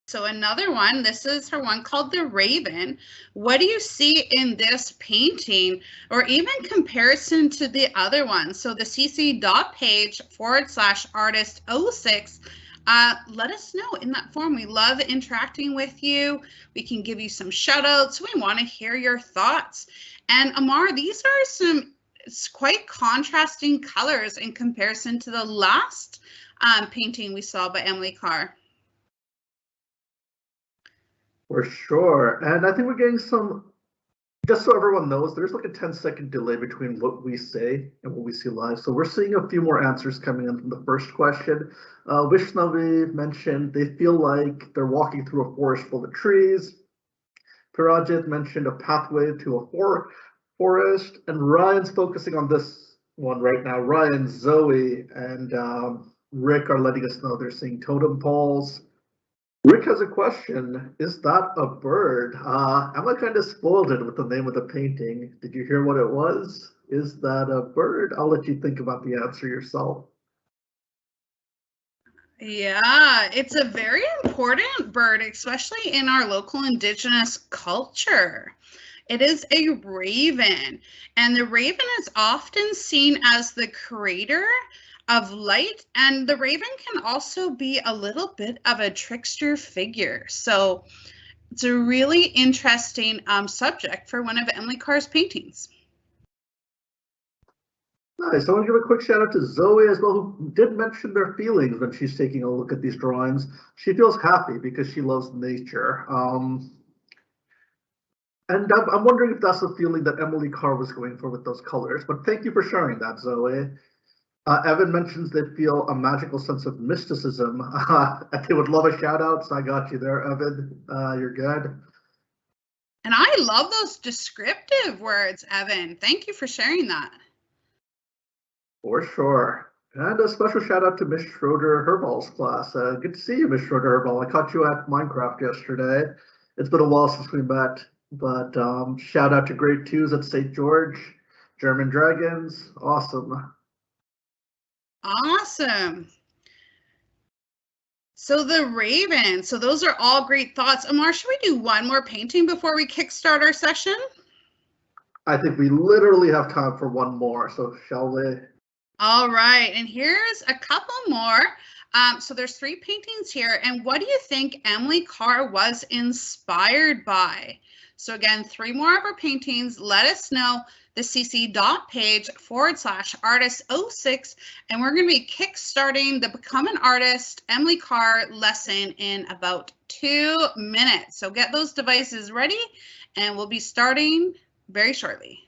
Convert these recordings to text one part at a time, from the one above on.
So another one, this is her one called The Raven. What do you see in this painting, or even comparison to the other one? So the cc.page/artist06. Let us know in that form. We love interacting with you. We can give you some shout outs. We want to hear your thoughts. And Amar, these are some quite contrasting colors in comparison to the last painting we saw by Emily Carr. For sure. And I think we're getting some, just so everyone knows, there's like a 10-second delay between what we say and what we see live. So we're seeing a few more answers coming in from the first question. Vishnavi mentioned they feel like they're walking through a forest full of trees. Parajit mentioned a pathway to a forest. And Ryan's focusing on this one right now. Ryan, Zoe, and Rick are letting us know they're seeing totem poles. Rick has a question. Is that a bird? Emma kind of spoiled it with the name of the painting. Did you hear what it was? Is that a bird? I'll let you think about the answer yourself. Yeah, it's a very important bird, especially in our local Indigenous culture. It is a raven, and the raven is often seen as the creator of light, and the raven can also be a little bit of a trickster figure. So it's a really interesting subject for one of Emily Carr's paintings. Nice. I want to give a quick shout out to Zoe as well, who did mention their feelings when she's taking a look at these drawings. She feels happy because she loves nature. And I'm wondering if that's the feeling that Emily Carr was going for with those colors. But thank you for sharing that, Zoe. Evan mentions they feel a magical sense of mysticism. They would love a shout out, so I got you there, Evan. You're good. And I love those descriptive words, Evan. Thank you for sharing that. For sure. And a special shout out to Miss Schroeder Herball's class. Good to see you, Miss Schroeder Herball. I caught you at Minecraft yesterday. It's been a while since we met, but shout out to grade 2s at St. George, German Dragons. Awesome. Awesome. So the raven, so those are all great thoughts. Amar, should we do one more painting before we kickstart our session? I think we literally have time for one more, so shall we? All right, and here's a couple more. So there's 3 paintings here, and what do you think Emily Carr was inspired by? So again, 3 more of our paintings. Let us know, the cc.page/artist06, and we're going to be kickstarting the Become an Artist Emily Carr lesson in about 2 minutes. So get those devices ready, and we'll be starting very shortly.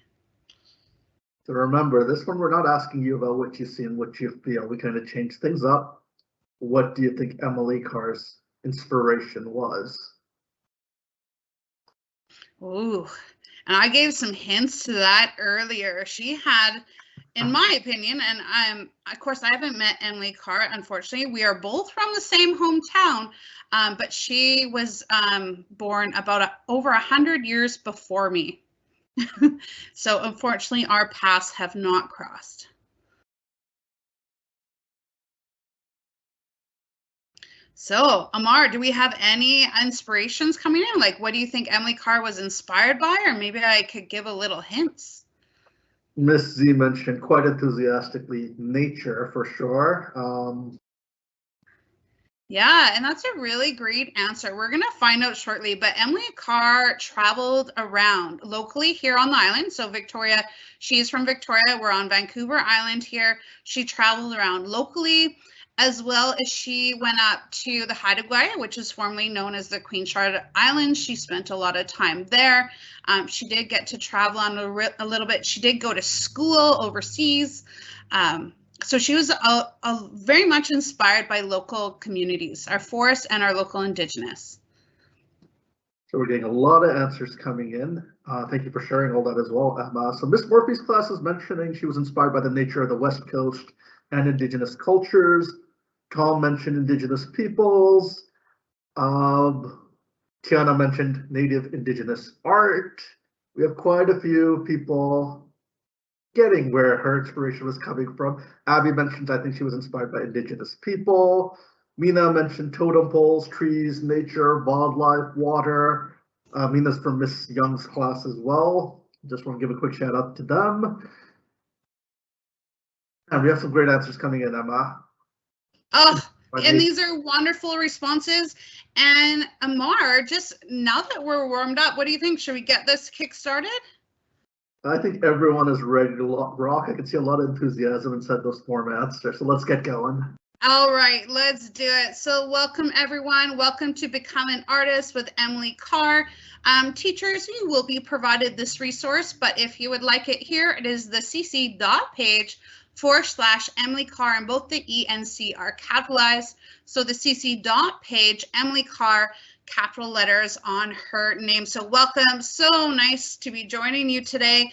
So remember, this one we're not asking you about what you see and what you feel. We kind of change things up. What do you think Emily Carr's inspiration was? Ooh, and I gave some hints to that earlier. She had, in my opinion, and of course I haven't met Emily Carr, unfortunately. We are both from the same hometown, but she was born about over 100 years before me. So unfortunately, our paths have not crossed. So, Amar, do we have any inspirations coming in? Like, what do you think Emily Carr was inspired by? Or maybe I could give a little hints. Miss Z mentioned quite enthusiastically nature for sure. Yeah, and that's a really great answer. We're going to find out shortly, but Emily Carr traveled around locally here on the island. So Victoria, she's from Victoria. We're on Vancouver Island here. She traveled around locally, as well as she went up to the Haida Gwaii, which is formerly known as the Queen Charlotte Islands. She spent a lot of time there. She did get to travel on a little bit. She did go to school overseas. So she was very much inspired by local communities, our forests and our local Indigenous. So we're getting a lot of answers coming in. Thank you for sharing all that as well, Emma. So Miss Murphy's class is mentioning she was inspired by the nature of the West Coast and Indigenous cultures. Tom mentioned Indigenous peoples. Tiana mentioned Native Indigenous art. We have quite a few people getting where her inspiration was coming from. Abby mentioned, I think she was inspired by Indigenous people. Mina mentioned totem poles, trees, nature, wildlife, water. Mina's from Miss Young's class as well. Just want to give a quick shout out to them. And we have some great answers coming in, Emma. Oh, and these are wonderful responses. And Amar, just now that we're warmed up, what do you think? Should we get this kick started? I think everyone is ready to rock. I can see a lot of enthusiasm inside those formats there. So let's get going. All right, let's do it. So welcome, everyone. Welcome to Become an Artist with Emily Carr. Teachers, you will be provided this resource, but if you would like it here, it is the cc.page/Emily Carr, and both the E and C are capitalized. So the cc.page, Emily Carr, capital letters on her name. So welcome. So nice to be joining you today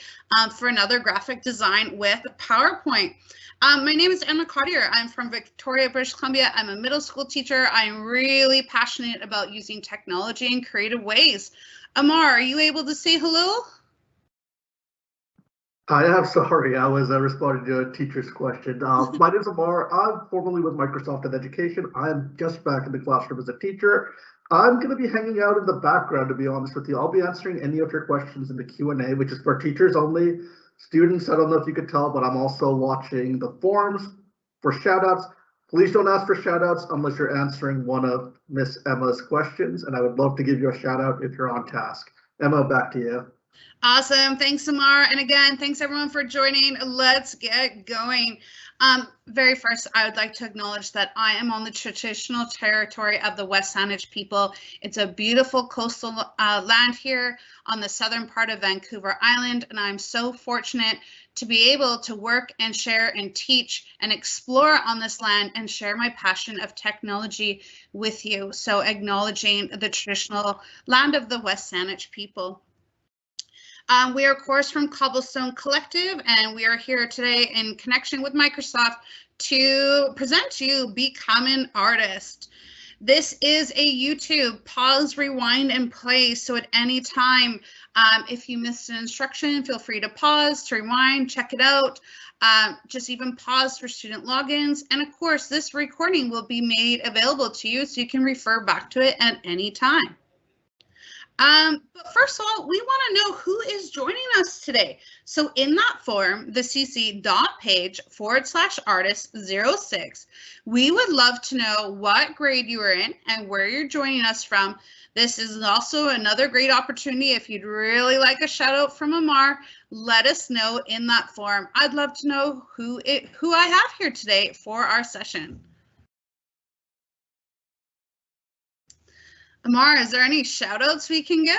for another graphic design with PowerPoint. My name is Emily Carr. I'm from Victoria, British Columbia. I'm a middle school teacher. I'm really passionate about using technology in creative ways. Amar, are you able to say hello? I am sorry, I was responding to a teacher's question. My name is Amar. I'm formerly with Microsoft in Education. I'm just back in the classroom as a teacher. I'm going to be hanging out in the background, to be honest with you. I'll be answering any of your questions in the Q&A, which is for teachers only. Students, I don't know if you could tell, but I'm also watching the forums for shout-outs. Please don't ask for shout-outs unless you're answering one of Miss Emma's questions, and I would love to give you a shout-out if you're on task. Emma, back to you. Awesome. Thanks, Samar. And again, thanks everyone for joining. Let's get going. Very first, I would like to acknowledge that I am on the traditional territory of the West Saanich people. It's a beautiful coastal land here on the southern part of Vancouver Island, and I'm so fortunate to be able to work and share and teach and explore on this land and share my passion of technology with you. So acknowledging the traditional land of the West Saanich people. We are, of course, from Cobblestone Collective, and we are here today in connection with Microsoft to present to you Become an Artist. This is a YouTube pause, rewind, and play. So at any time, if you missed an instruction, feel free to pause, to rewind, check it out. Just even pause for student logins. And of course, this recording will be made available to you so you can refer back to it at any time. But first of all, we want to know who is joining us today. So in that form, the cc.page/artist06, we would love to know what grade you are in and where you're joining us from. This is also another great opportunity. If you'd really like a shout out from Amar, let us know in that form. I'd love to know who I have here today for our session. Amar, is there any shout outs we can give?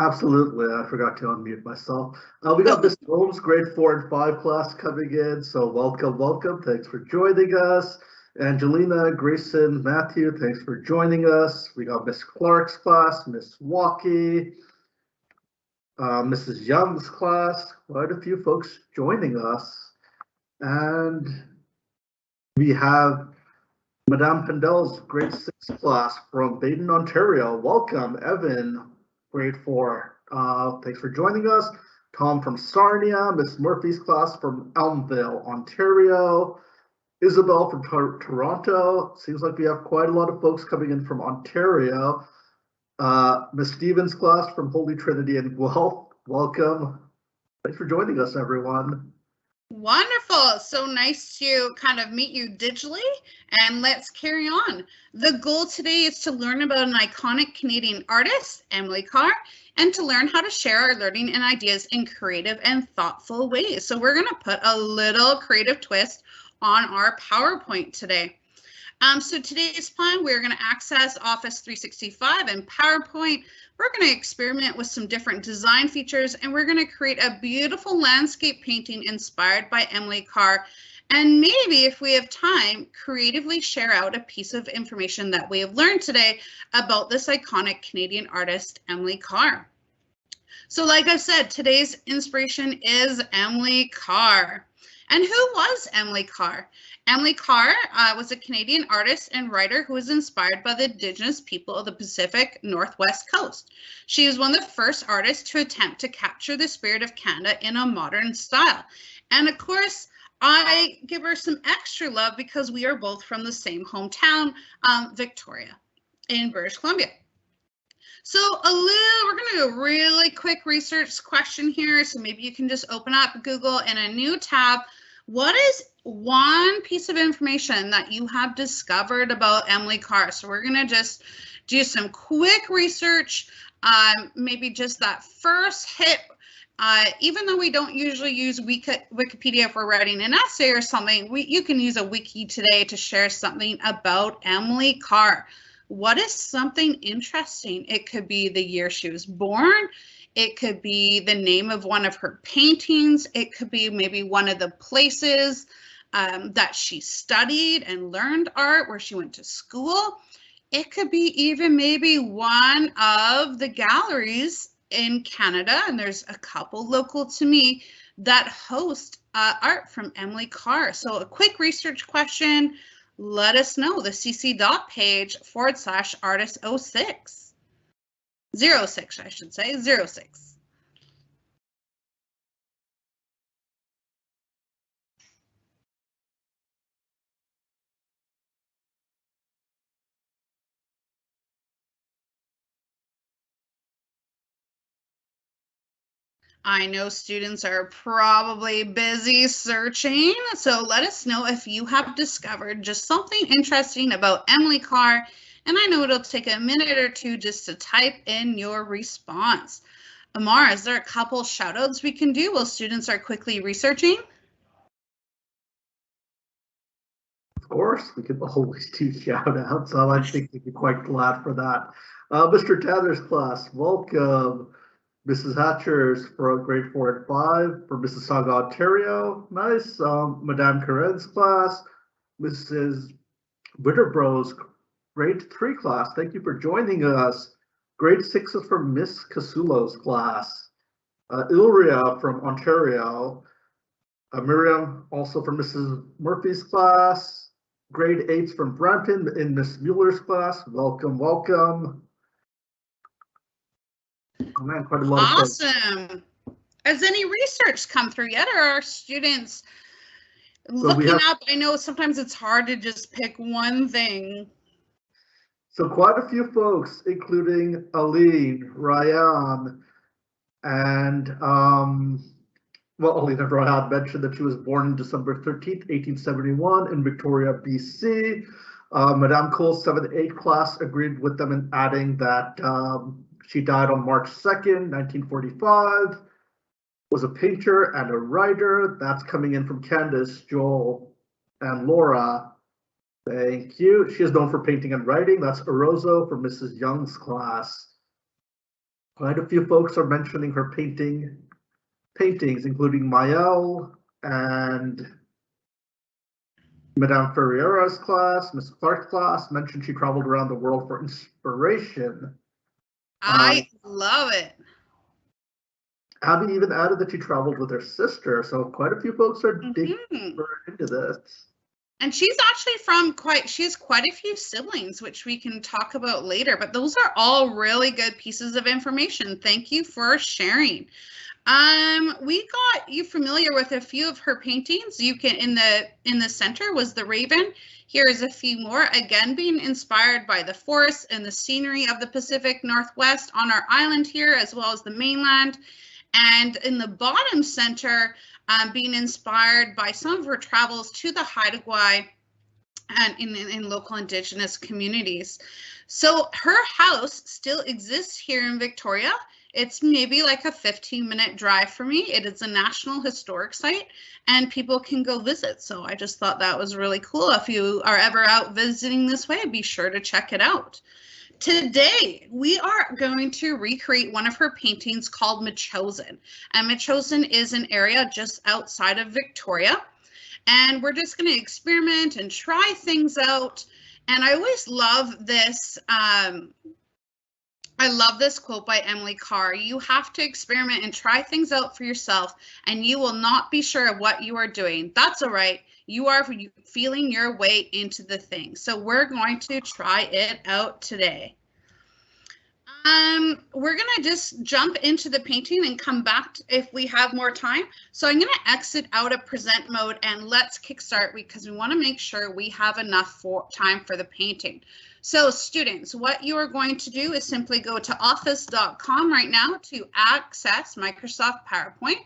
Absolutely, I forgot to unmute myself. We got Miss Holmes, grade 4 and 5 class coming in, so welcome. Thanks for joining us. Angelina, Grayson, Matthew, thanks for joining us. We got Miss Clark's class, Miss Walkie, Mrs. Young's class, quite a few folks joining us. And we have Madame Pendel's grade 6 class from Baden, Ontario. Welcome, Evan, grade 4. Thanks for joining us. Tom from Sarnia, Miss Murphy's class from Elmvale, Ontario. Isabel from Toronto. Seems like we have quite a lot of folks coming in from Ontario. Miss Stevens' class from Holy Trinity and Guelph. Welcome. Thanks for joining us, everyone. Wonderful. So nice to kind of meet you digitally, and let's carry on. The goal today is to learn about an iconic Canadian artist, Emily Carr, and to learn how to share our learning and ideas in creative and thoughtful ways. So we're going to put a little creative twist on our PowerPoint today. So today's plan, we're going to access Office 365 and PowerPoint. We're going to experiment with some different design features, and we're going to create a beautiful landscape painting inspired by Emily Carr. And maybe if we have time, creatively share out a piece of information that we have learned today about this iconic Canadian artist, Emily Carr. So like I said, today's inspiration is Emily Carr. And who was Emily Carr? Emily Carr was a Canadian artist and writer who was inspired by the Indigenous people of the Pacific Northwest coast. She was one of the first artists to attempt to capture the spirit of Canada in a modern style. And of course, I give her some extra love because we are both from the same hometown, Victoria, in British Columbia. So we're going to do a really quick research question here. So maybe you can just open up Google in a new tab. What is one piece of information that you have discovered about Emily Carr? So we're going to just do some quick research, maybe just that first hit. Even though we don't usually use Wikipedia if we're writing an essay or something, you can use a wiki today to share something about Emily Carr. What is something interesting? It could be the year she was born. It could be the name of one of her paintings. It could be maybe one of the places that she studied and learned art, where she went to school. It could be even maybe one of the galleries in Canada, and there's a couple local to me, that host art from Emily Carr. So a quick research question. Let us know. The cc page /artist06. 06, I should say, 06. I know students are probably busy searching, so let us know if you have discovered just something interesting about Emily Carr, and I know it'll take a minute or two just to type in your response. Amar, is there a couple shout-outs we can do while students are quickly researching? Of course, we can always do shout-outs, so I think we'd be quite glad for that. Mr. Tanner's class, welcome. Mrs. Hatcher's for grade 4 and 5 for Mississauga, Ontario. Nice. Madame Karen's class. Mrs. Witterbro's grade 3 class. Thank you for joining us. Grade 6 is from Miss Casulo's class. Ilria from Ontario. Miriam also from Mrs. Murphy's class. Grade 8's from Brampton in Miss Mueller's class. Welcome, welcome. Oh man, quite a lot of awesome. Has any research come through yet, or are students looking up? I know sometimes it's hard to just pick one thing. So quite a few folks, including Aline, Ryan, and Aline and Ryan mentioned that she was born December 13th, 1871 in Victoria, BC. Madame Cole's 7th and 8th class agreed with them in adding that she died on March 2nd, 1945, was a painter and a writer. That's coming in from Candace, Joel, and Laura. Thank you. She is known for painting and writing. That's Orozo from Mrs. Young's class. Quite a few folks are mentioning her paintings, including Mael and Madame Ferreira's class. Miss Clark's class mentioned she traveled around the world for inspiration. I love it. Abby even added that she traveled with her sister, so quite a few folks are digging into this. And she's actually she has quite a few siblings, which we can talk about later, but those are all really good pieces of information. Thank you for sharing. We got you familiar with a few of her paintings. You can, in the center was the Raven. Here's a few more, again, being inspired by the forests and the scenery of the Pacific Northwest on our island here, as well as the mainland. And in the bottom center, being inspired by some of her travels to the Haida Gwaii and in local Indigenous communities. So her house still exists here in Victoria. It's maybe like a 15-minute drive for me. It is a National Historic Site and people can go visit. So I just thought that was really cool. If you are ever out visiting this way, be sure to check it out. Today, we are going to recreate one of her paintings called Metchosin. And Metchosin is an area just outside of Victoria. And we're just going to experiment and try things out. And I always love this I love this quote by Emily Carr. You have to experiment and try things out for yourself, and you will not be sure of what you are doing. That's all right. You are feeling your way into the thing. So we're going to try it out today. We're gonna just jump into the painting and come back if we have more time. So I'm gonna exit out of present mode and let's kickstart because we want to make sure we have enough time for the painting. So students, what you are going to do is simply go to office.com right now to access Microsoft PowerPoint.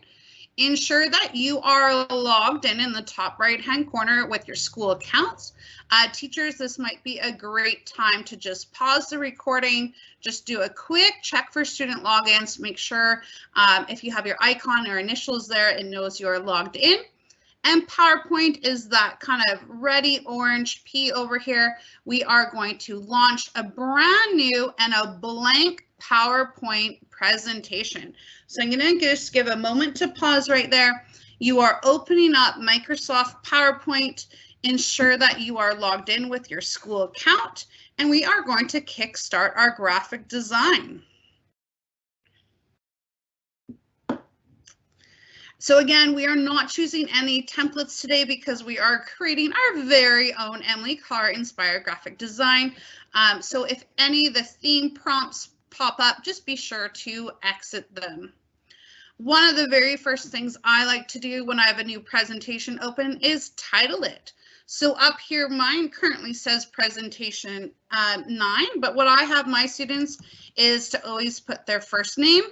Ensure that you are logged in the top right-hand corner with your school accounts. Teachers, this might be a great time to just pause the recording, just do a quick check for student logins, make sure if you have your icon or initials there, it knows you're logged in. And PowerPoint is that kind of ready orange P over here. We are going to launch a brand new and a blank PowerPoint presentation. So I'm going to just give a moment to pause right there. You are opening up Microsoft PowerPoint. Ensure that you are logged in with your school account, and we are going to kickstart our graphic design. So again, we are not choosing any templates today because we are creating our very own Emily Carr inspired graphic design. So if any of the theme prompts pop up, just be sure to exit them. One of the very first things I like to do when I have a new presentation open is title it. So up here, mine currently says presentation 9, but what I have my students is to always put their first name.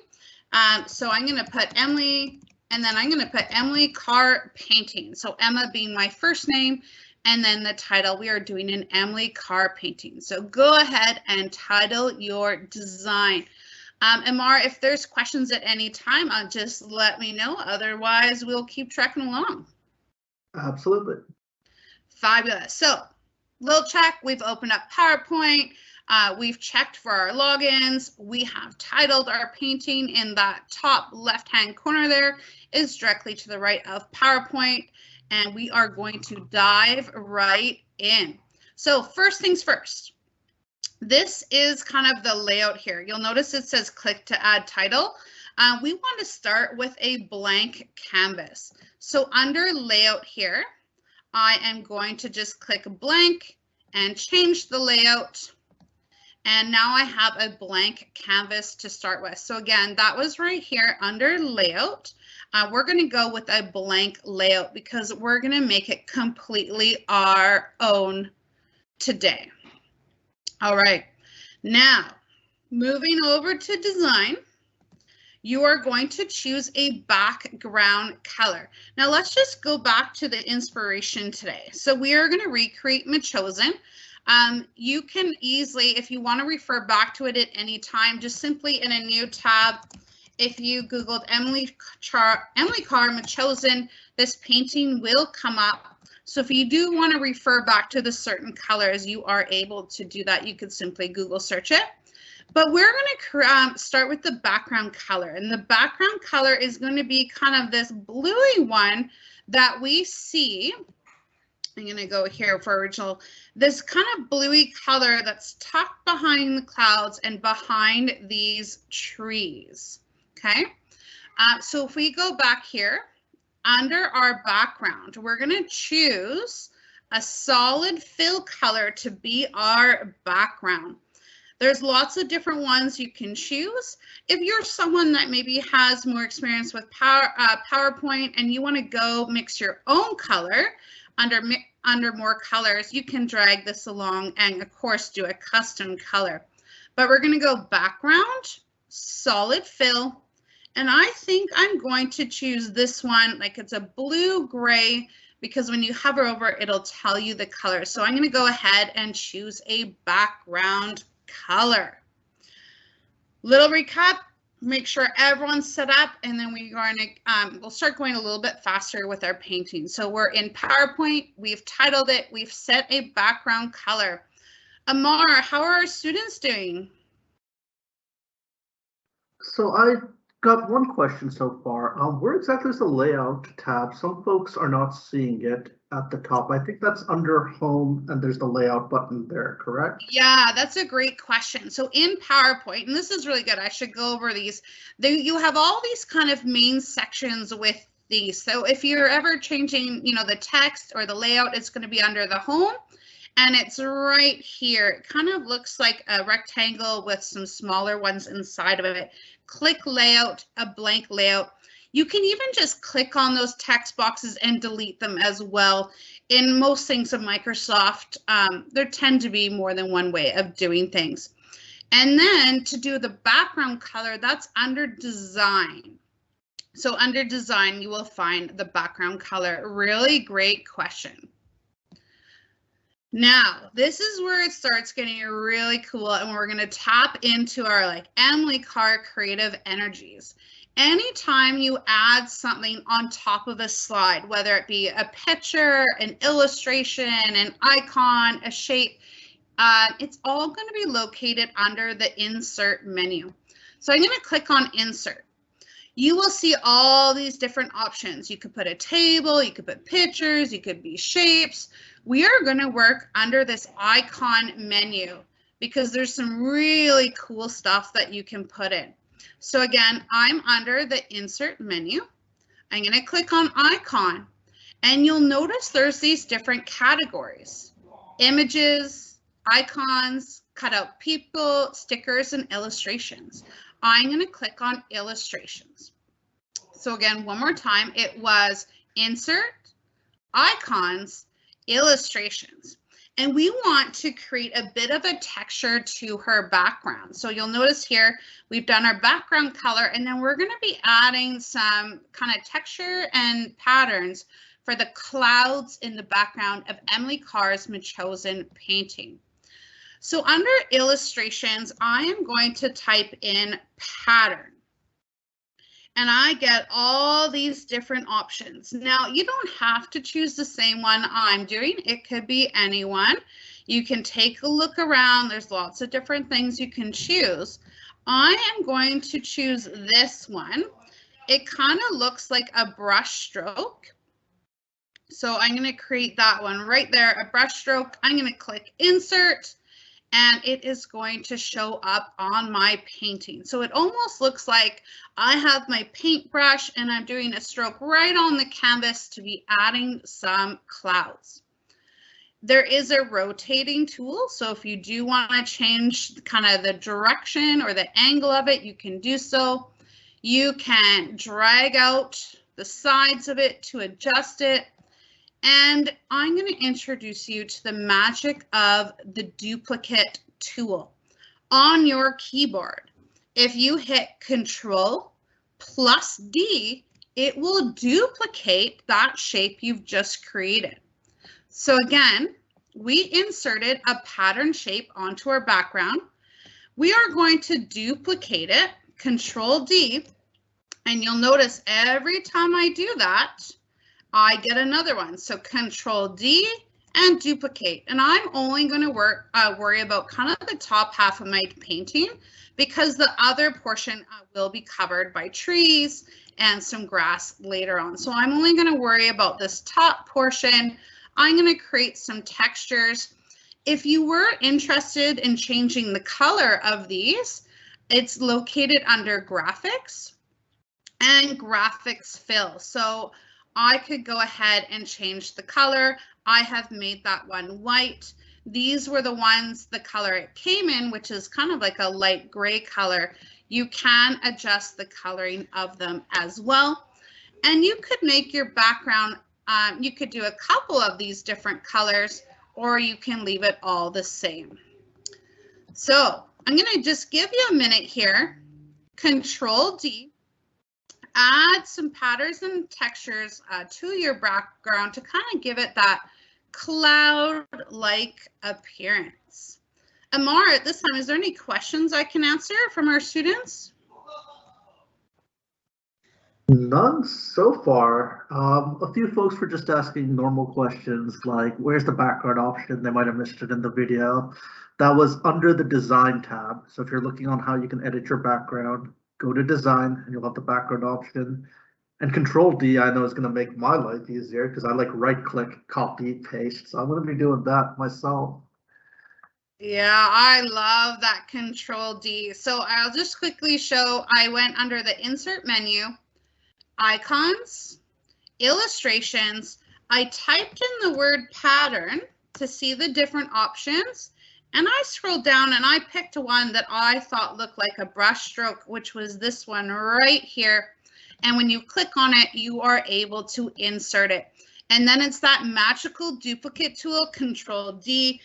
So I'm going to put Emily, and then I'm going to put Emily Carr painting. So Emma being my first name, and then the title, we are doing an Emily Carr painting. So go ahead and title your design. Amar, if there's questions at any time, just let me know. Otherwise, we'll keep tracking along. Absolutely. Fabulous. So little check, we've opened up PowerPoint. We've checked for our logins. We have titled our painting in that top left-hand corner there is directly to the right of PowerPoint. And we are going to dive right in. So first things first, this is kind of the layout here. You'll notice it says click to add title. We want to start with a blank canvas. So under layout here, I am going to just click blank and change the layout. And now I have a blank canvas to start with. So again, that was right here under layout. We're going to go with a blank layout because we're going to make it completely our own today. All right, now moving over to design, you are going to choose a background color. Now let's just go back to the inspiration today. So we are going to recreate Machosen. You can easily, if you want to refer back to it at any time, just simply in a new tab, if you Googled Emily Carr Machosen, this painting will come up. So if you do want to refer back to the certain colors, you are able to do that. You could simply Google search it. But we're going to start with the background color. And the background color is going to be kind of this bluey one that we see. I'm going to go here for original. This kind of bluey color that's tucked behind the clouds and behind these trees. Okay. So if we go back here, under our background, we're going to choose a solid fill color to be our background. There's lots of different ones you can choose. If you're someone that maybe has more experience with PowerPoint and you want to go mix your own color under more colors, you can drag this along and of course do a custom color. But we're going to go background, solid fill, and I think I'm going to choose this one, like it's a blue gray, because when you hover over, it'll tell you the color. So I'm going to go ahead and choose a background color. Little recap, make sure everyone's set up, and then we're going to, we'll start going a little bit faster with our painting. So we're in PowerPoint, we've titled it, we've set a background color. Amar, how are our students doing? So I got one question so far. Where exactly is the layout tab? Some folks are not seeing it at the top. I think that's under home and there's the layout button there, correct? Yeah, that's a great question. So in PowerPoint, and this is really good, I should go over these. You have all these kind of main sections with these. So if you're ever changing, the text or the layout, it's going to be under the home. And it's right here. It kind of looks like a rectangle with some smaller ones inside of it. Click layout, a blank layout. You can even just click on those text boxes and delete them as well. In most things of Microsoft, there tend to be more than one way of doing things. And then to do the background color, that's under design. So under design, you will find the background color. Really great question. Now, this is where it starts getting really cool, and we're going to tap into our Emily Carr creative energies. Anytime you add something on top of a slide, whether it be a picture, an illustration, an icon, a shape, it's all going to be located under the Insert menu. So I'm going to click on Insert. You will see all these different options. You could put a table, you could put pictures, you could be shapes. We are going to work under this icon menu because there's some really cool stuff that you can put in. So again, I'm under the Insert menu. I'm going to click on Icon, and you'll notice there's these different categories: images, icons, cutout people, stickers, and illustrations. I'm going to click on Illustrations. So again, one more time, it was Insert, Icons, Illustrations. And we want to create a bit of a texture to her background. So you'll notice here, we've done our background color, and then we're going to be adding some kind of texture and patterns for the clouds in the background of Emily Carr's Chosen painting. So under Illustrations, I am going to type in pattern. And I get all these different options. Now, you don't have to choose the same one I'm doing. It could be anyone. You can take a look around. There's lots of different things you can choose. I am going to choose this one. It kind of looks like a brush stroke. So I'm going to create that one right there, a brush stroke. I'm going to click Insert, and it is going to show up on my painting. So it almost looks like I have my paintbrush and I'm doing a stroke right on the canvas to be adding some clouds. There is a rotating tool, so if you do want to change kind of the direction or the angle of it, you can do so. You can drag out the sides of it to adjust it. And I'm going to introduce you to the magic of the duplicate tool on your keyboard. If you hit Control+D, it will duplicate that shape you've just created. So again, we inserted a pattern shape onto our background. We are going to duplicate it, Control+D, and you'll notice every time I do that, I get another one. So Control+D and duplicate. And I'm only going to worry about kind of the top half of my painting because the other portion will be covered by trees and some grass later on. So I'm only going to worry about this top portion. I'm going to create some textures. If you were interested in changing the color of these, it's located under Graphics and Graphics Fill. So I could go ahead and change the color. I have made that one white. These were the ones, the color it came in, which is kind of like a light gray color. You can adjust the coloring of them as well. And you could make your background, you could do a couple of these different colors, or you can leave it all the same. So I'm going to just give you a minute here. Control+D. Add some patterns and textures to your background to kind of give it that cloud-like appearance. Amar, at this time, is there any questions I can answer from our students? None so far. A few folks were just asking normal questions like, where's the background option? They might have missed it in the video. That was under the Design tab. So if you're looking on how you can edit your background, go to design, and you'll have the background option. And Control D, I know, is going to make my life easier because I like right click, copy, paste. So I'm going to be doing that myself. Yeah, I love that Control D. So I'll just quickly show, I went under the insert menu, icons, illustrations. I typed in the word pattern to see the different options. And I scrolled down and I picked one that I thought looked like a brush stroke, which was this one right here. And when you click on it, you are able to insert it. And then it's that magical duplicate tool, Control D.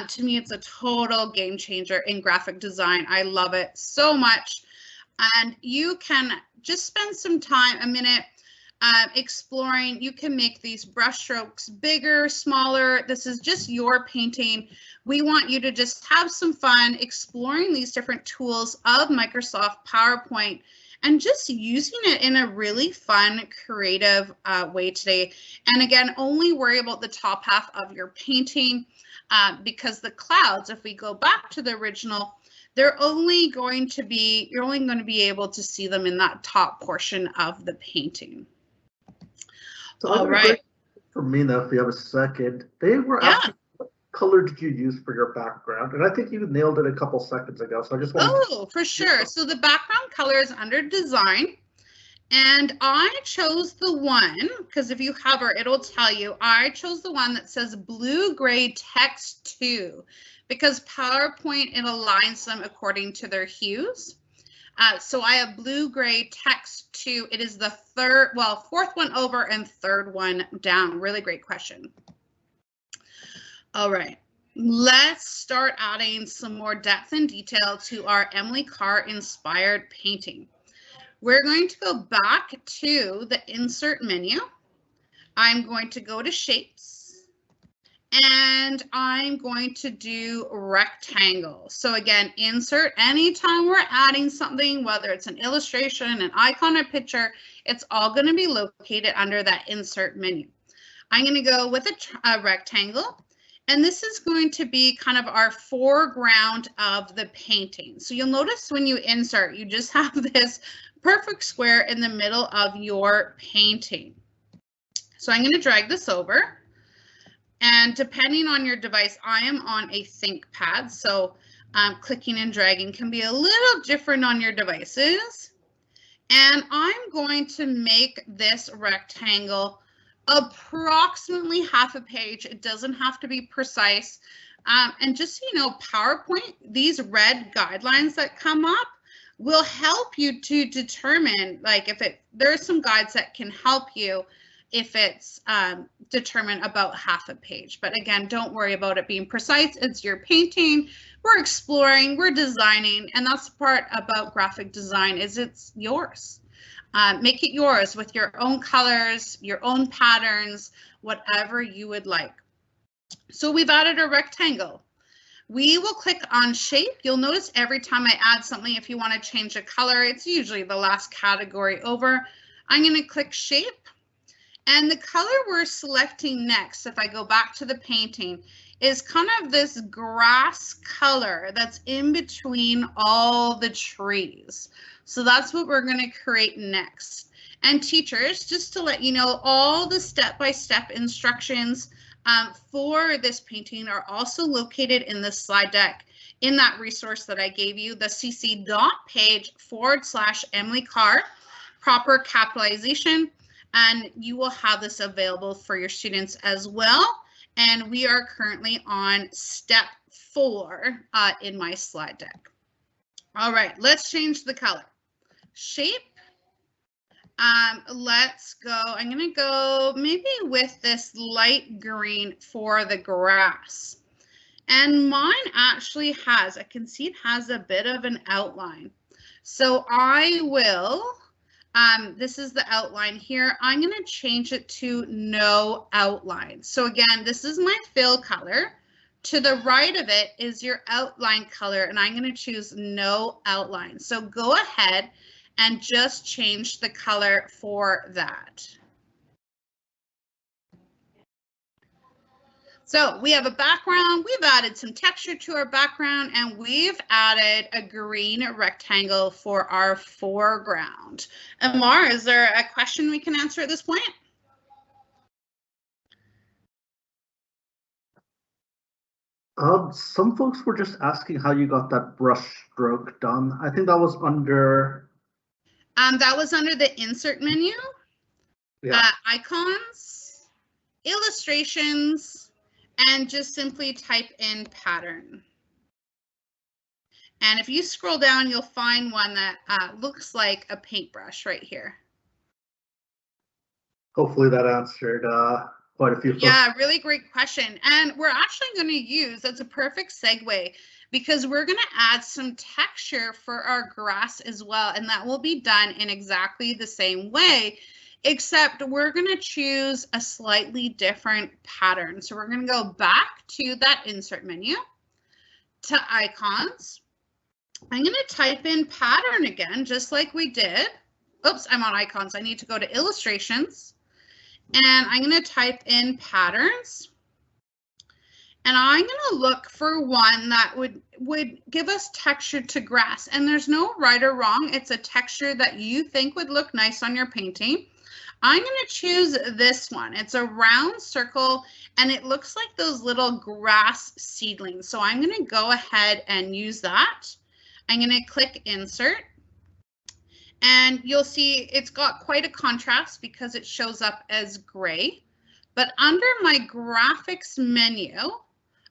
To me, it's a total game changer in graphic design. I love it so much. And you can just spend some time, a minute, exploring. You can make these brush strokes bigger, smaller. This is just your painting. We want you to just have some fun exploring these different tools of Microsoft PowerPoint and just using it in a really fun, creative way today. And again, only worry about the top half of your painting because the clouds, if we go back to the original, they're only going to be, you're only going to be able to see them in that top portion of the painting. So all right. For me now, if you have a second, they were asking, what color did you use for your background? And I think you nailed it a couple seconds ago. So I just want for sure. So the background color is under design. And I chose the one, because if you hover, it'll tell you, I chose the one that says blue gray text 2, because PowerPoint, it aligns them according to their hues. So I have blue gray text 2. It is the fourth one over and third one down. Really great question. All right, let's start adding some more depth and detail to our Emily Carr inspired painting. We're going to go back to the insert menu. I'm going to go to shapes and I'm going to do rectangle. So again, insert, anytime we're adding something, whether it's an illustration, an icon, a picture, it's all going to be located under that insert menu. I'm going to go with a rectangle. And this is going to be kind of our foreground of the painting. So you'll notice when you insert, you just have this perfect square in the middle of your painting. So I'm going to drag this over. And depending on your device, I am on a ThinkPad. So clicking and dragging can be a little different on your devices. And I'm going to make this rectangle approximately half a page. It doesn't have to be precise. And just so you know, PowerPoint, these red guidelines that come up will help you to determine, like, if there's some guides that can help you if it's determined about half a page. But again, don't worry about it being precise. It's your painting. We're exploring, we're designing, and that's the part about graphic design, is it's yours. Make it yours with your own colors, your own patterns, whatever you would like. So we've added a rectangle. We will click on shape. You'll notice every time I add something, if you want to change a color, it's usually the last category over. I'm going to click shape. And the color we're selecting next, if I go back to the painting, is kind of this grass color that's in between all the trees. So that's what we're going to create next. And teachers, just to let you know, all the step-by-step instructions for this painting are also located in the slide deck in that resource that I gave you, the cc.page/Emily Carr, proper capitalization, and you will have this available for your students as well. And we are currently on step 4 in my slide deck. All right, let's change the color. Shape. Let's go. I'm going to go maybe with this light green for the grass. And mine actually has, I can see it has a bit of an outline. So I will, this is the outline here. I'm going to change it to no outline. So again, this is my fill color. To the right of it is your outline color, and I'm going to choose no outline. So go ahead and just change the color for that. So we have a background, we've added some texture to our background, and we've added a green rectangle for our foreground. Amar, is there a question we can answer at this point? Some folks were just asking how you got that brush stroke done. I think that was under... That was under the insert menu, yeah. Icons, illustrations, and just simply type in pattern. And if you scroll down, you'll find one that looks like a paintbrush right here. Hopefully that answered quite a few folks. Yeah, really great question. And we're actually going to use, that's a perfect segue, because we're going to add some texture for our grass as well. And that will be done in exactly the same way, except we're going to choose a slightly different pattern. So we're going to go back to that insert menu, to icons. I'm going to type in pattern again, just like we did. Oops, I'm on icons. I need to go to illustrations. And I'm going to type in patterns. And I'm going to look for one that would give us texture to grass. And there's no right or wrong. It's a texture that you think would look nice on your painting. I'm going to choose this one. It's a round circle, and it looks like those little grass seedlings. So I'm going to go ahead and use that. I'm going to click insert. And you'll see it's got quite a contrast because it shows up as gray. But under my graphics menu,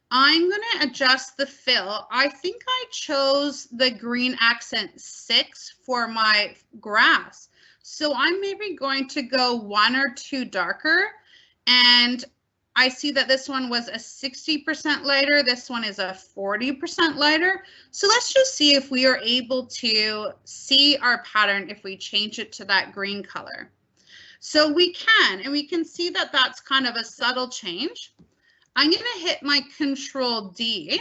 I'm going to adjust the fill. I think I chose the green accent 6 for my grass. So I'm maybe going to go 1 or 2 darker. And I see that this one was a 60% lighter. This one is a 40% lighter. So let's just see if we are able to see our pattern if we change it to that green color. So we can, and we can see that that's kind of a subtle change. I'm going to hit my Control D,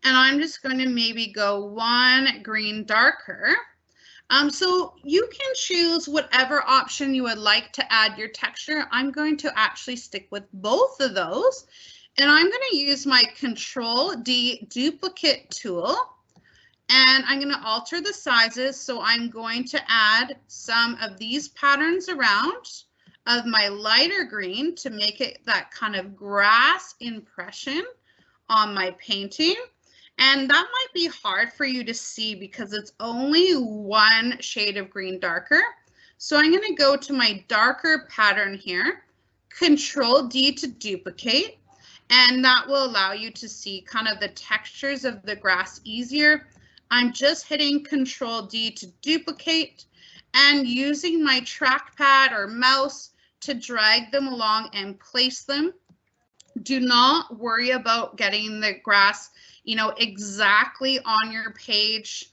and I'm just going to maybe go 1 green darker. So you can choose whatever option you would like to add your texture. I'm going to actually stick with both of those. And I'm going to use my Control D duplicate tool. And I'm going to alter the sizes. So I'm going to add some of these patterns around of my lighter green to make it that kind of grass impression on my painting. And that might be hard for you to see because it's only 1 shade of green darker. So I'm going to go to my darker pattern here, Control D to duplicate, and that will allow you to see kind of the textures of the grass easier. I'm just hitting Control D to duplicate and using my trackpad or mouse to drag them along and place them. Do not worry about getting the grass, you know, exactly on your page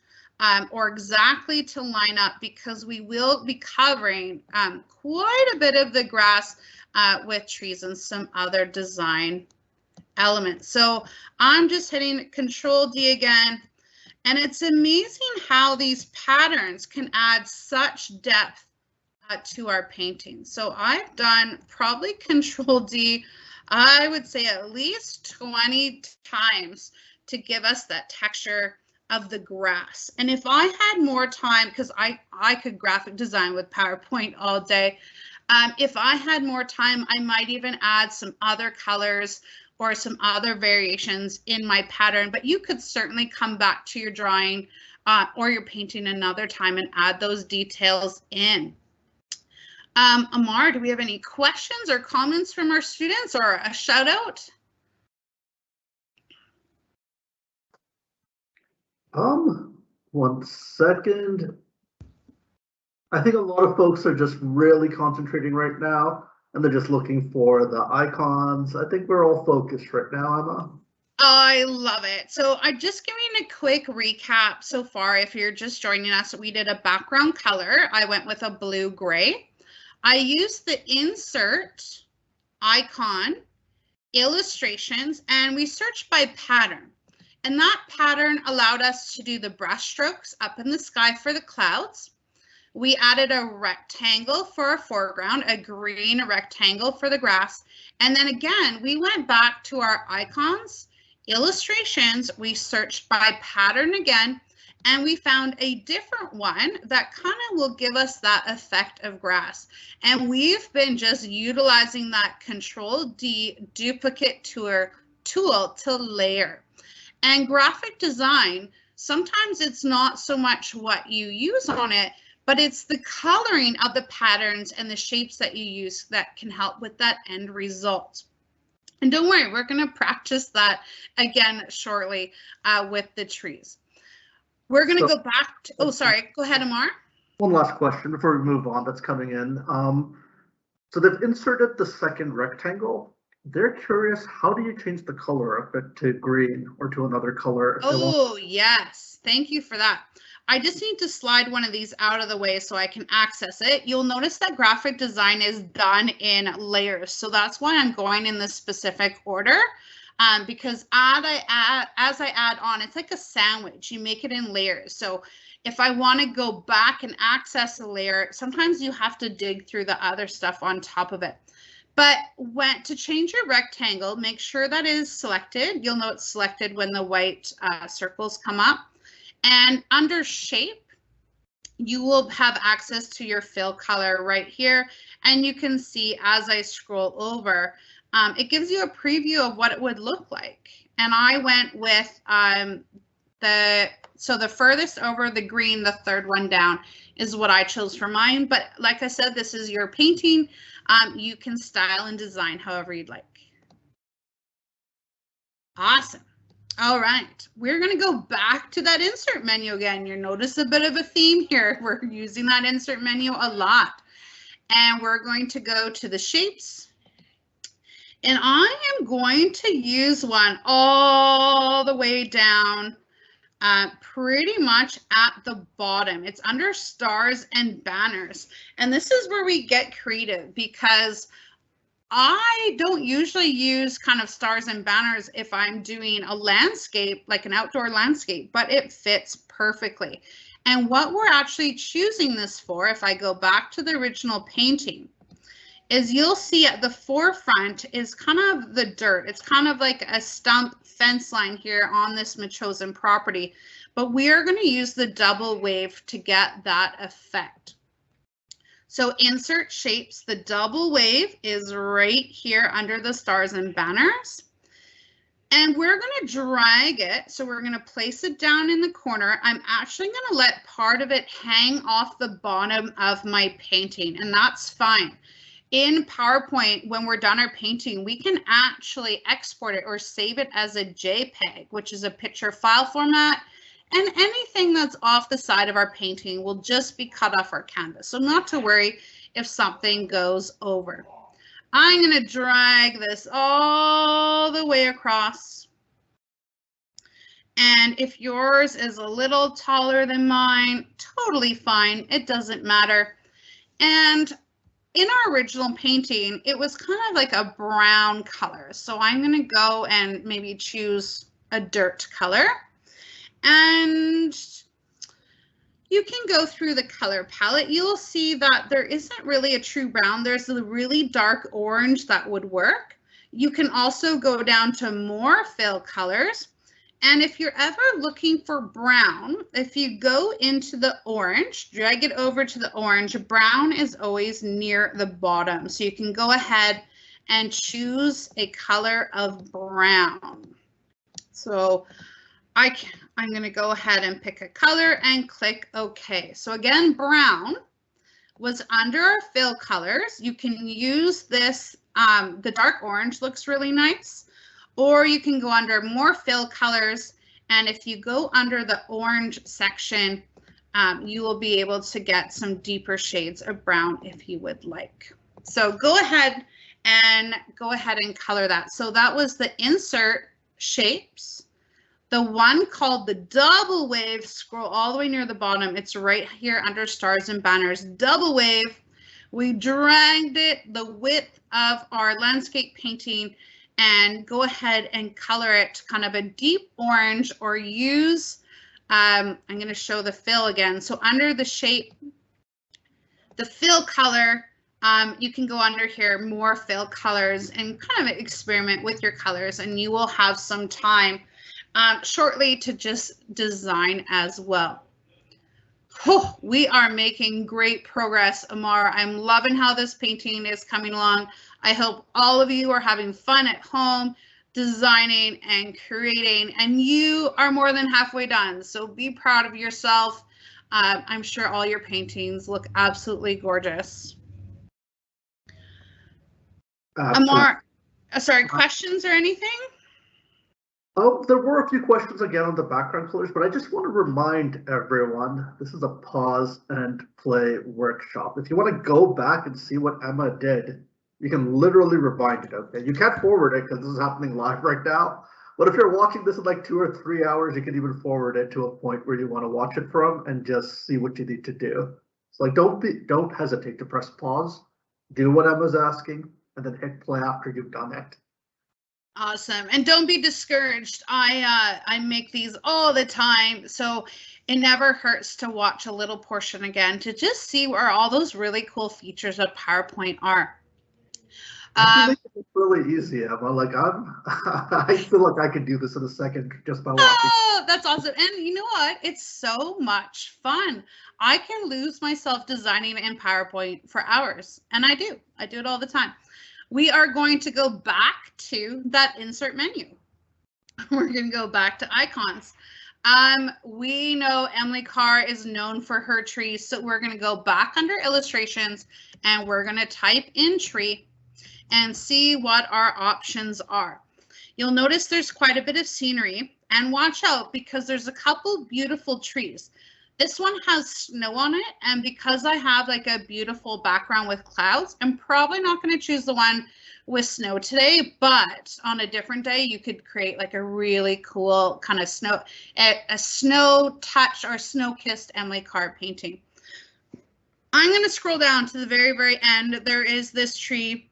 or exactly to line up, because we will be covering quite a bit of the grass with trees and some other design elements. So I'm just hitting Control D again, and it's amazing how these patterns can add such depth to our painting. So I've done probably Control D, I would say at least 20 times to give us that texture of the grass. And if I had more time, because I could graphic design with PowerPoint all day, if I had more time, I might even add some other colors or some other variations in my pattern, but you could certainly come back to your drawing or your painting another time and add those details in. Amar, do we have any questions or comments from our students or a shout out? One second. I think a lot of folks are just really concentrating right now, and they're just looking for the icons. I think we're all focused right now, Emma. I love it. So I'm just giving a quick recap so far. If you're just joining us, we did a background color. I went with a blue gray. I used the insert, icon, illustrations, and we searched by pattern. And that pattern allowed us to do the brush strokes up in the sky for the clouds. We added a rectangle for a foreground, a green rectangle for the grass. And then again, we went back to our icons, illustrations, we searched by pattern again, and we found a different one that kind of will give us that effect of grass. And we've been just utilizing that Control-D duplicate tool to layer. And graphic design, sometimes it's not so much what you use on it, but it's the coloring of the patterns and the shapes that you use that can help with that end result. And don't worry, we're going to practice that again shortly with the trees. We're going to go back to, oh, sorry, go ahead, Amar. One last question before we move on that's coming in. So they've inserted the second rectangle. They're curious, how do you change the color of it to green or to another color? Oh, yes. Thank you for that. I just need to slide one of these out of the way so I can access it. You'll notice that graphic design is done in layers. So that's why I'm going in this specific order. Because as I add on, it's like a sandwich. You make it in layers. So if I want to go back and access a layer, sometimes you have to dig through the other stuff on top of it. But to change your rectangle, make sure that is selected. You'll know it's selected when the white circles come up. And under shape, you will have access to your fill color right here. And you can see as I scroll over, it gives you a preview of what it would look like. And I went with the furthest over, the green, the third one down is what I chose for mine. But like I said, this is your painting. You can style and design however you'd like. Awesome. All right, we're going to go back to that insert menu again. You'll notice a bit of a theme here. We're using that insert menu a lot. And we're going to go to the shapes. And I am going to use one all the way down, pretty much at the bottom. It's under stars and banners. And this is where we get creative because I don't usually use kind of stars and banners if I'm doing a landscape, like an outdoor landscape, but it fits perfectly. And what we're actually choosing this for, if I go back to the original painting, is you'll see at the forefront is kind of the dirt. It's kind of like a stump fence line here on this chosen property, but we are going to use the double wave to get that effect. So insert shapes, the double wave is right here under the stars and banners. And we're going to drag it. So we're going to place it down in the corner. I'm actually going to let part of it hang off the bottom of my painting, and that's fine. In PowerPoint, when we're done our painting, we can actually export it or save it as a JPEG, which is a picture file format. And anything that's off the side of our painting will just be cut off our canvas. So not to worry if something goes over. I'm going to drag this all the way across. And if yours is a little taller than mine, totally fine. It doesn't matter. And in our original painting, it was kind of like a brown color. So I'm going to go and maybe choose a dirt color. And you can go through the color palette. You'll see that there isn't really a true brown. There's a really dark orange that would work. You can also go down to more fill colors. And if you're ever looking for brown, if you go into the orange, drag it over to the orange, brown is always near the bottom. So you can go ahead and choose a color of brown. So I'm going to go ahead and pick a color and click OK. So again, brown was under our fill colors. You can use this, the dark orange looks really nice, or you can go under more fill colors. And if you go under the orange section, you will be able to get some deeper shades of brown if you would like. So go ahead and color that. So that was the insert shapes. The one called the double wave, scroll all the way near the bottom. It's right here under stars and banners. Double wave, we dragged it the width of our landscape painting and go ahead and color it kind of a deep orange or use, I'm going to show the fill again. So under the shape, the fill color, you can go under here, more fill colors, and kind of experiment with your colors, and you will have some time shortly to just design as well. Oh, we are making great progress, Amar. I'm loving how this painting is coming along. I hope all of you are having fun at home, designing and creating, and you are more than halfway done. So be proud of yourself. I'm sure all your paintings look absolutely gorgeous. Amar, sorry, questions or anything? There were a few questions again on the background colors, but I just want to remind everyone, this is a pause and play workshop. If you want to go back and see what Emma did, you can literally rewind it, okay? You can't forward it because this is happening live right now. But if you're watching this in like 2 or 3 hours, you can even forward it to a point where you want to watch it from and just see what you need to do. So like, don't hesitate to press pause, do what Emma's asking, and then hit play after you've done it. Awesome. And don't be discouraged. I make these all the time, so it never hurts to watch a little portion again to just see where all those really cool features of PowerPoint are. It's really easy, Emma. Like I feel like I could do this in a second just by watching. Oh, that's awesome. And you know what? It's so much fun. I can lose myself designing in PowerPoint for hours, and I do it all the time. We are going to go back to that insert menu. We're going to go back to icons. We know Emily Carr is known for her trees, so we're going to go back under illustrations and we're going to type in tree and see what our options are. You'll notice there's quite a bit of scenery, and watch out because there's a couple beautiful trees. This one has snow on it, and because I have like a beautiful background with clouds, I'm probably not going to choose the one with snow today, but on a different day, you could create like a really cool kind of a snow touch or snow-kissed Emily Carr painting. I'm going to scroll down to the very, very end. There is this tree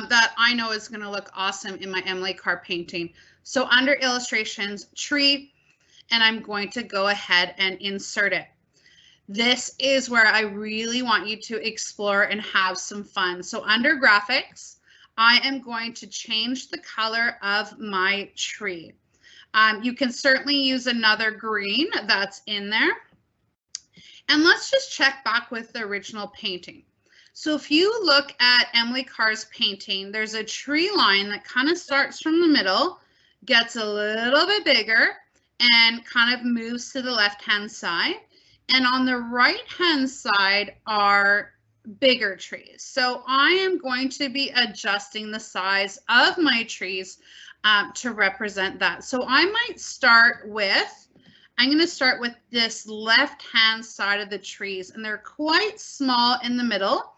that I know is going to look awesome in my Emily Carr painting. So under illustrations, tree, and I'm going to go ahead and insert it. This is where I really want you to explore and have some fun. So under graphics, I am going to change the color of my tree. You can certainly use another green that's in there. And let's just check back with the original painting. So if you look at Emily Carr's painting, there's a tree line that kind of starts from the middle, gets a little bit bigger, and kind of moves to the left-hand side. And on the right-hand side are bigger trees. So I am going to be adjusting the size of my trees to represent that. So I might start with, I'm going to start with this left-hand side of the trees, and they're quite small in the middle.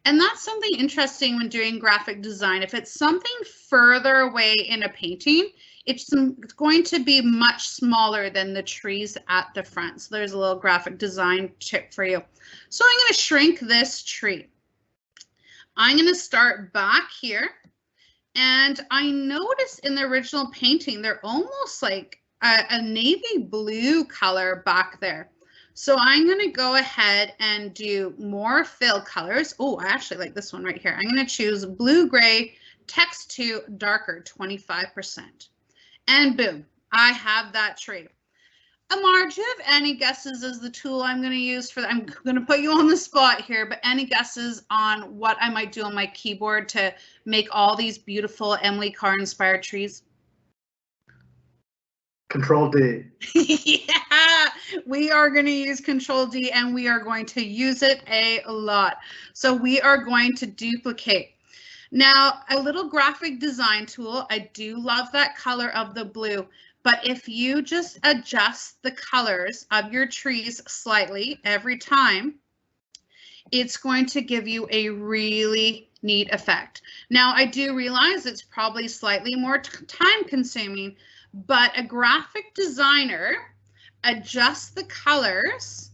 And that's something interesting when doing graphic design. If it's something further away in a painting, it's going to be much smaller than the trees at the front. So there's a little graphic design tip for you. So I'm going to shrink this tree. I'm going to start back here. And I noticed in the original painting, they're almost like a navy blue color back there. So I'm going to go ahead and do more fill colors. Oh, I actually like this one right here. I'm going to choose blue gray, text to darker, 25%. And boom, I have that tree. Amar, do you have any guesses as the tool I'm going to use for that? I'm going to put you on the spot here, but any guesses on what I might do on my keyboard to make all these beautiful Emily Carr inspired trees? Control D. Yeah, we are going to use Control D, and we are going to use it a lot. So we are going to duplicate. Now, a little graphic design tool, I do love that color of the blue, but if you just adjust the colors of your trees slightly every time, it's going to give you a really neat effect. Now, I do realize it's probably slightly more time consuming, but a graphic designer adjusts the colors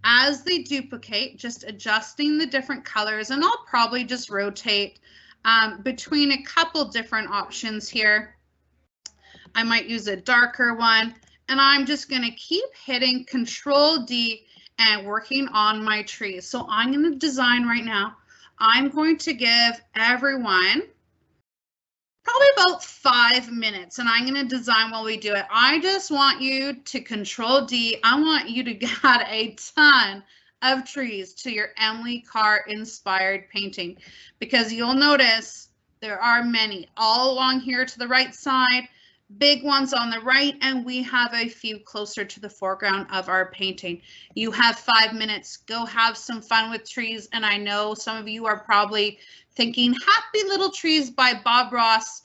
as they duplicate, just adjusting the different colors, and I'll probably just rotate between a couple different options here. I might use a darker one, and I'm just going to keep hitting Control D, and working on my trees. So I'm going to design right now. I'm going to give everyone probably about 5 minutes, and I'm going to design while we do it. I just want you to Control D. I want you to add a ton of trees to your Emily Carr inspired painting, because you'll notice there are many all along here to the right side, big ones on the right, and we have a few closer to the foreground of our painting. You have 5 minutes. Go have some fun with trees. And I know some of you are probably thinking Happy Little Trees by Bob Ross.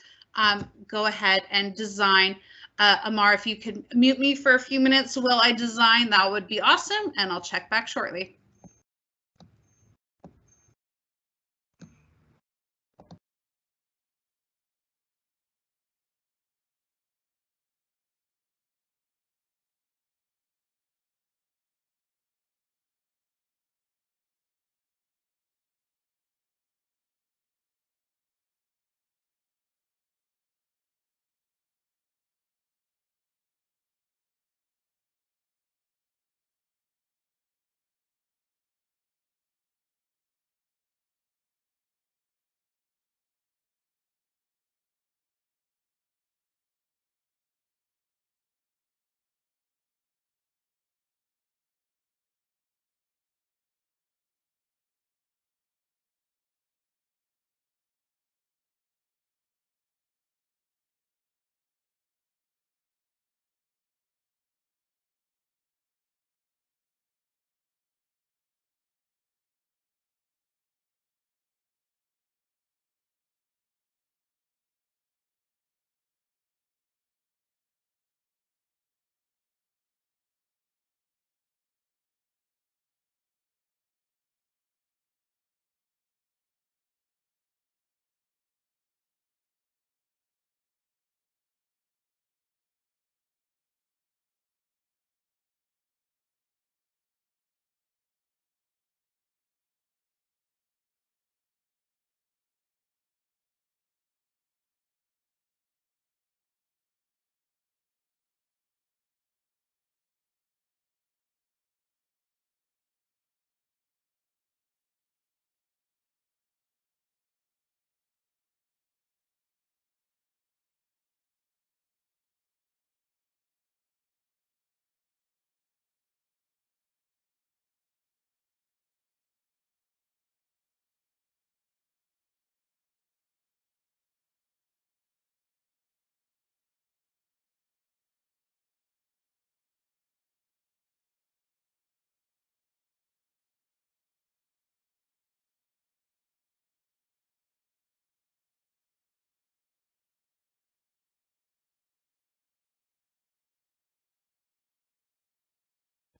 Go ahead and design. Amar, if you could mute me for a few minutes while I design, that would be awesome. And I'll check back shortly.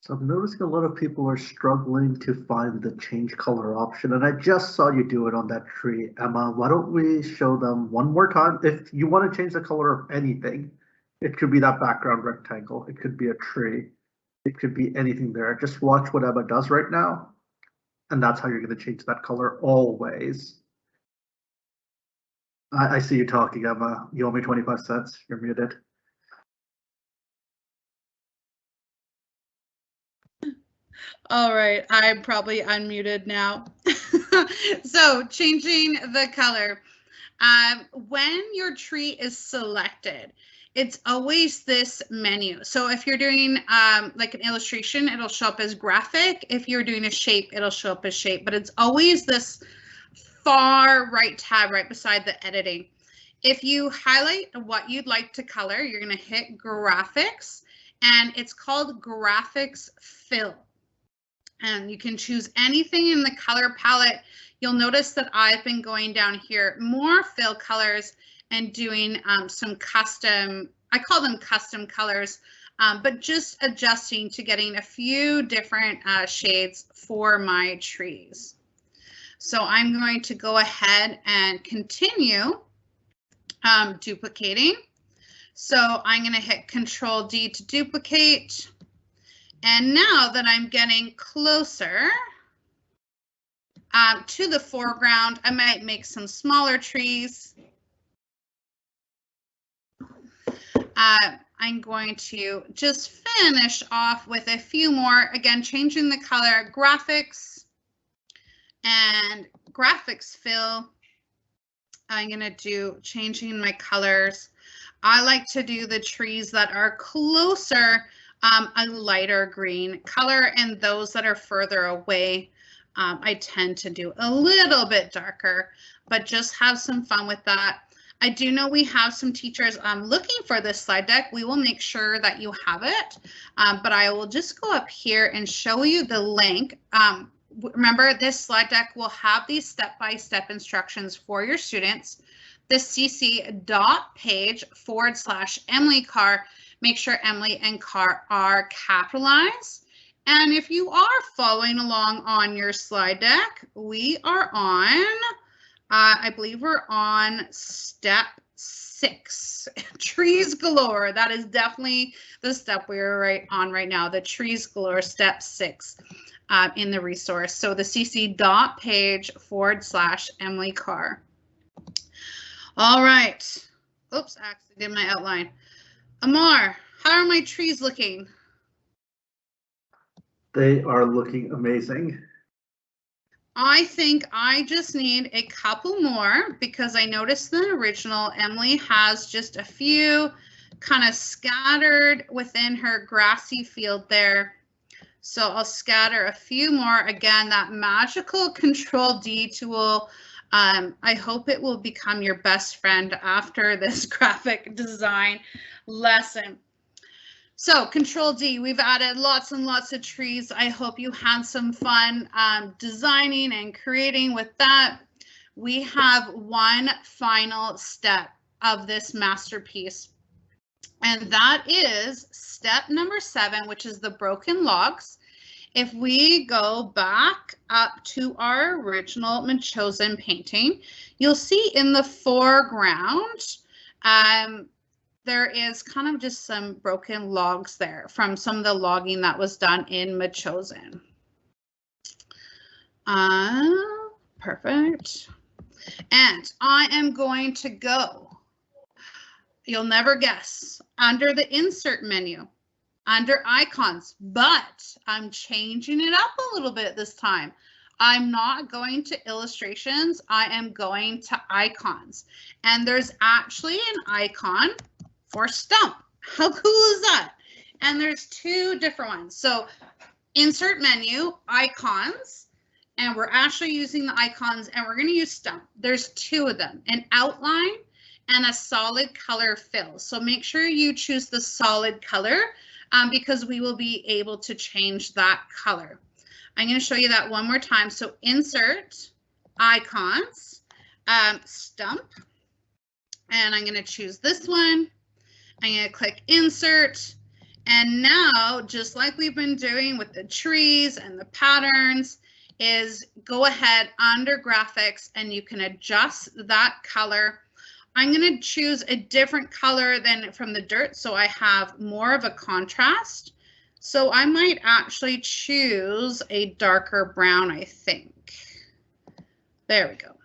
So I'm noticing a lot of people are struggling to find the change color option, and I just saw you do it on that tree. Emma, why don't we show them one more time? If you want to change the color of anything, it could be that background rectangle, it could be a tree, it could be anything there. Just watch what Emma does right now, and that's how you're going to change that color always. I see you talking, Emma. You owe me 25 cents. You're muted. All right, I'm probably unmuted now. So changing the color. When your tree is selected, it's always this menu. So if you're doing like an illustration, it'll show up as graphic. If you're doing a shape, it'll show up as shape, but it's always this far right tab right beside the editing. If you highlight what you'd like to color, you're going to hit graphics, and it's called graphics fill. And you can choose anything in the color palette. You'll notice that I've been going down here more fill colors and doing some custom, I call them custom colors, but just adjusting to getting a few different shades for my trees. So I'm going to go ahead and continue duplicating. So I'm going to hit Control D to duplicate. And now that I'm getting closer to the foreground, I might make some smaller trees. I'm going to just finish off with a few more, again, changing the color, graphics and graphics fill. I'm going to do changing my colors. I like to do the trees that are closer, a lighter green color, and those that are further away, I tend to do a little bit darker, but just have some fun with that. I do know we have some teachers looking for this slide deck. We will make sure that you have it, but I will just go up here and show you the link. Remember, this slide deck will have these step-by-step instructions for your students. The cc.page/Emily Carr. Make sure Emily and Carr are capitalized. And if you are following along on your slide deck, we are on, I believe we're on step 6, trees galore. That is definitely the step we're on right now, the trees galore, step 6. In the resource. So the cc.page/Emily Carr. All right. Oops, I actually did my outline. Amar, how are my trees looking? They are looking amazing. I think I just need a couple more because I noticed the original Emily has just a few kind of scattered within her grassy field there. So I'll scatter a few more. Again, that magical Control-D tool. I hope it will become your best friend after this graphic design lesson. So Control-D, we've added lots and lots of trees. I hope you had some fun designing and creating with that. We have one final step of this masterpiece. And that is step number 7, which is the broken logs. If we go back up to our original Machosen painting, you'll see in the foreground, there is kind of just some broken logs there from some of the logging that was done in Machosen. Perfect. And I am going to go, you'll never guess, under the insert menu, under icons, but I'm changing it up a little bit this time. I'm not going to illustrations, I am going to icons. And there's actually an icon for stump. How cool is that? And there's 2 different ones. So insert menu, icons, and we're actually using the icons and we're going to use stump. There's 2 of them, an outline and a solid color fill. So make sure you choose the solid color because we will be able to change that color. I'm going to show you that one more time. So insert, icons, stump, and I'm going to choose this one. I'm going to click insert. And now, just like we've been doing with the trees and the patterns, is go ahead under graphics and you can adjust that color. I'm going to choose a different color than from the dirt, so I have more of a contrast. So I might actually choose a darker brown, I think. There we go.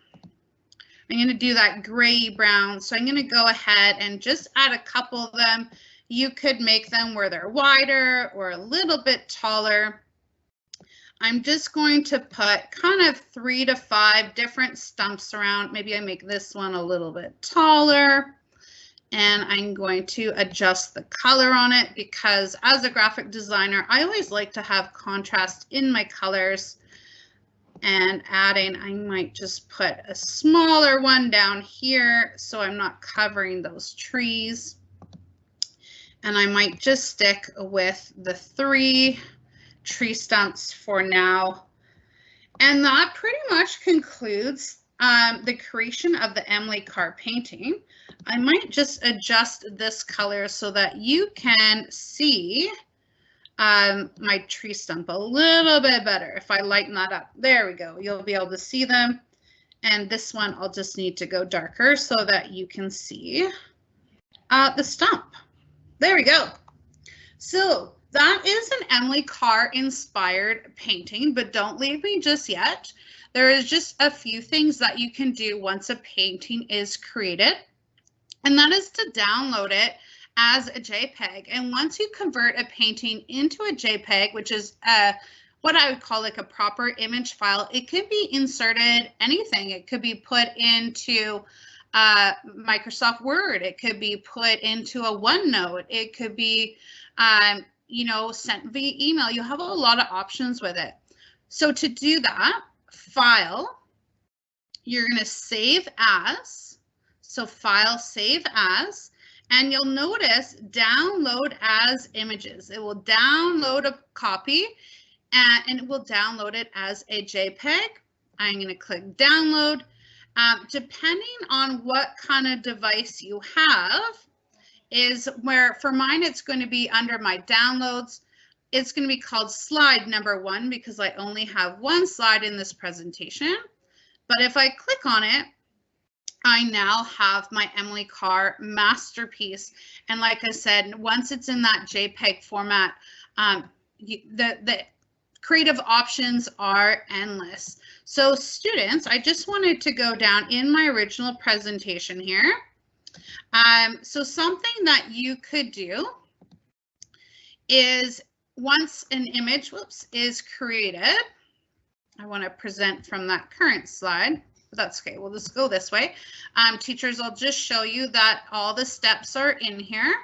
I'm going to do that gray brown. So I'm going to go ahead and just add a couple of them. You could make them where they're wider or a little bit taller. I'm just going to put kind of 3 to 5 different stumps around. Maybe I make this one a little bit taller. And I'm going to adjust the color on it because as a graphic designer, I always like to have contrast in my colors. And adding, I might just put a smaller one down here so I'm not covering those trees. And I might just stick with the 3 tree stumps for now. And that pretty much concludes the creation of the Emily Carr painting. I might just adjust this color so that you can see my tree stump a little bit better. If I lighten that up, there we go. You'll be able to see them. And this one, I'll just need to go darker so that you can see the stump. There we go. So that is an Emily Carr inspired painting, but don't leave me just yet. There is just a few things that you can do once a painting is created, and that is to download it as a JPEG. And once you convert a painting into a JPEG, which is what I would call like a proper image file, it could be inserted anything. It could be put into Microsoft Word. It could be put into a OneNote. It could be, you know, sent via email. You have a lot of options with it. So to do that, File, you're going to save as. So File, Save As. And you'll notice Download as Images. It will download a copy and it will download it as a JPEG. I'm going to click Download. Depending on what kind of device you have, is where for mine it's going to be under my downloads. It's going to be called slide number 1 because I only have one slide in this presentation. But if I click on it, I now have my Emily Carr masterpiece. And like I said, once it's in that JPEG format, the creative options are endless. So students, I just wanted to go down in my original presentation here. So something that you could do is once an image, is created, I want to present from that current slide. That's okay. We'll just go this way. Teachers, I'll just show you that all the steps are in here.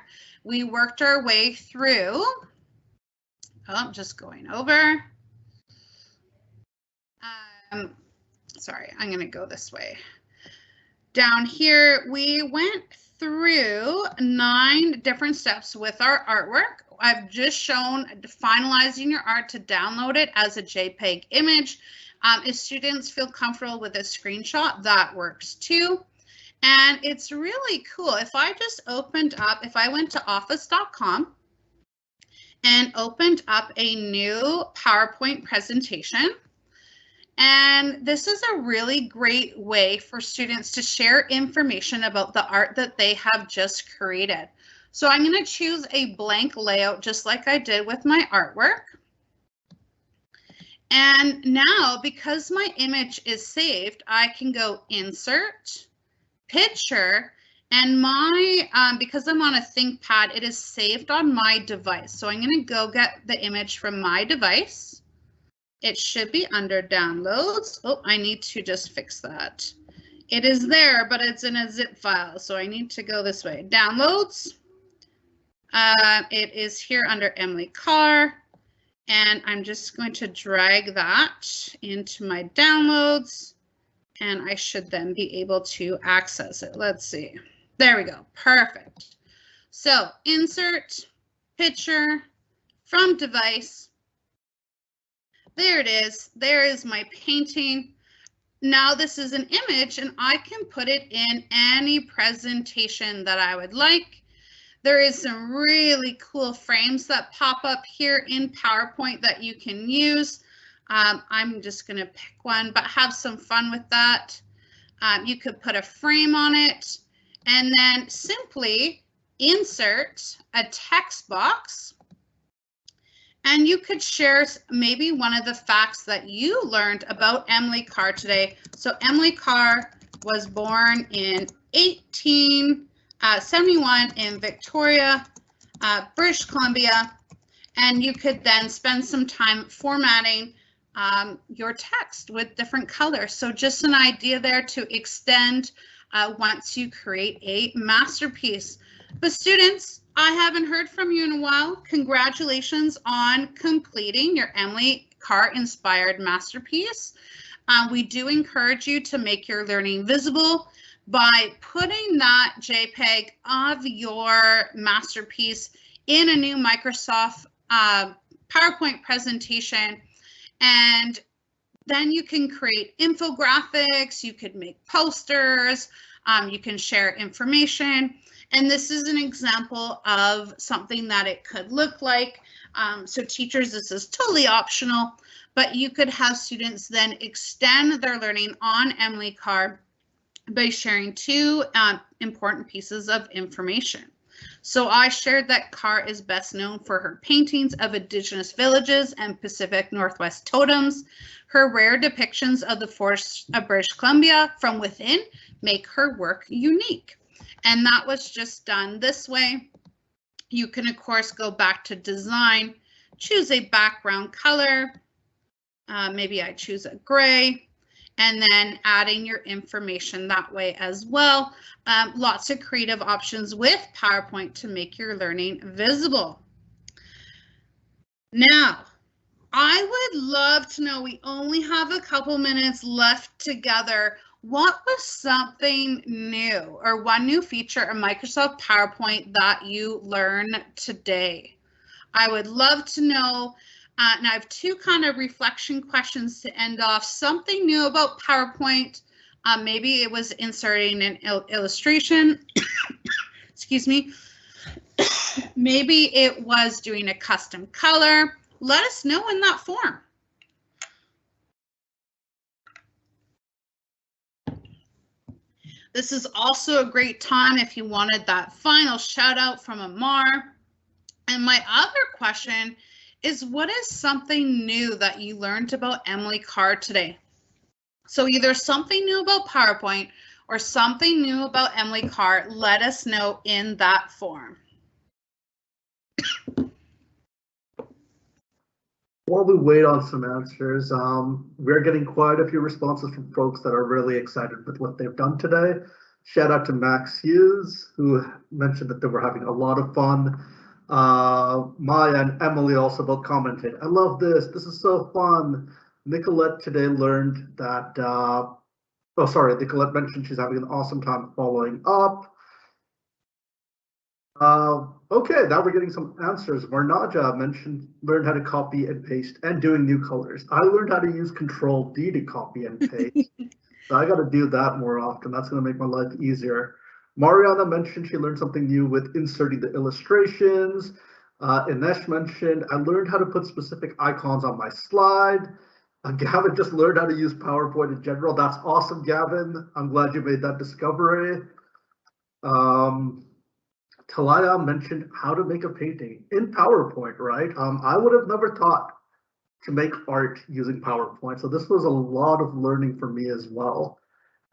We worked our way through. Oh, I'm just going over. Sorry, I'm going to go this way. Down here, we went through 9 different steps with our artwork. I've just shown finalizing your art to download it as a JPEG image. If students feel comfortable with a screenshot, that works too. And it's really cool. If I just opened up, if I went to office.com and opened up a new PowerPoint presentation, and this is a really great way for students to share information about the art that they have just created. So I'm going to choose a blank layout just like I did with my artwork. And now, because my image is saved, I can go Insert, Picture, and my, because I'm on a ThinkPad, it is saved on my device. So I'm going to go get the image from my device. It should be under Downloads. Oh, I need to just fix that. It is there, but it's in a zip file. So I need to go this way. Downloads. It is here under Emily Carr. And I'm just going to drag that into my downloads. And I should then be able to access it. Let's see. There we go. Perfect. So Insert, Picture, from Device. There it is. There is my painting. Now this is an image and I can put it in any presentation that I would like. There is some really cool frames that pop up here in PowerPoint that you can use. I'm just going to pick one, but have some fun with that. You could put a frame on it and then simply insert a text box. And you could share maybe one of the facts that you learned about Emily Carr today. So Emily Carr was born in 1871 in Victoria, British Columbia. And you could then spend some time formatting your text with different colors. So just an idea there to extend once you create a masterpiece. But students, I haven't heard from you in a while. Congratulations on completing your Emily Carr inspired masterpiece. We do encourage you to make your learning visible by putting that JPEG of your masterpiece in a new Microsoft PowerPoint presentation. And then you can create infographics, you could make posters, you can share information. And this is an example of something that it could look like. So teachers, this is totally optional, but you could have students then extend their learning on Emily Carr by sharing 2 important pieces of information. So I shared that Carr is best known for her paintings of Indigenous villages and Pacific Northwest totems. Her rare depictions of the forests of British Columbia from within make her work unique. And that was just done this way. You can, of course, go back to design, choose a background color. Maybe I choose a gray, and then adding your information that way as well. Lots of creative options with PowerPoint to make your learning visible. Now, I would love to know, we only have a couple minutes left together. What was something new or one new feature in Microsoft PowerPoint that you learned today? I would love to know. And I have two kind of reflection questions to end off. Something new about PowerPoint. Maybe it was inserting an illustration. Excuse me. Maybe it was doing a custom color. Let us know in that form. This is also a great time if you wanted that final shout out from Amar. And my other question is, what is something new that you learned about Emily Carr today? So either something new about PowerPoint or something new about Emily Carr, let us know in that form. While we wait on some answers, we're getting quite a few responses from folks that are really excited with what they've done today. Shout out to Max Hughes, who mentioned that they were having a lot of fun. Maya and Emily also both commented, I love this. This is so fun. Nicolette today learned that, Nicolette mentioned she's having an awesome time following up. Okay, now we're getting some answers. Varnaja learned how to copy and paste and doing new colors. I learned how to use Control D to copy and paste. So I got to do that more often. That's going to make my life easier. Mariana mentioned she learned something new with inserting the illustrations. Inesh mentioned, I learned how to put specific icons on my slide. Gavin just learned how to use PowerPoint in general. That's awesome, Gavin. I'm glad you made that discovery. Talaya mentioned how to make a painting in PowerPoint, right? I would have never thought to make art using PowerPoint. So this was a lot of learning for me as well.